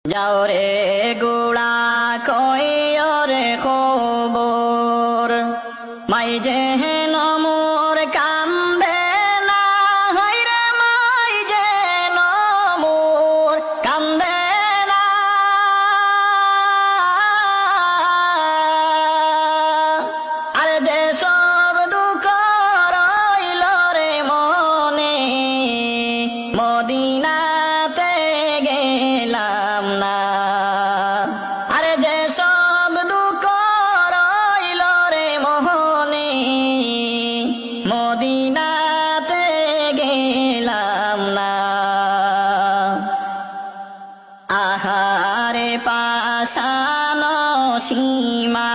যাও রে গোড়া কইও রে খবর মাই যে নমোর কান্দে না হাইরে মাই যে নমোর কান্দে না আরে যে সব দুঃখ রইল রে মনে মদিনাতে গেলাম না আরে যে সব দুঃখ রইল রে মোহনে মদিনাতে গেলাম না আহারে পাশানো সীমা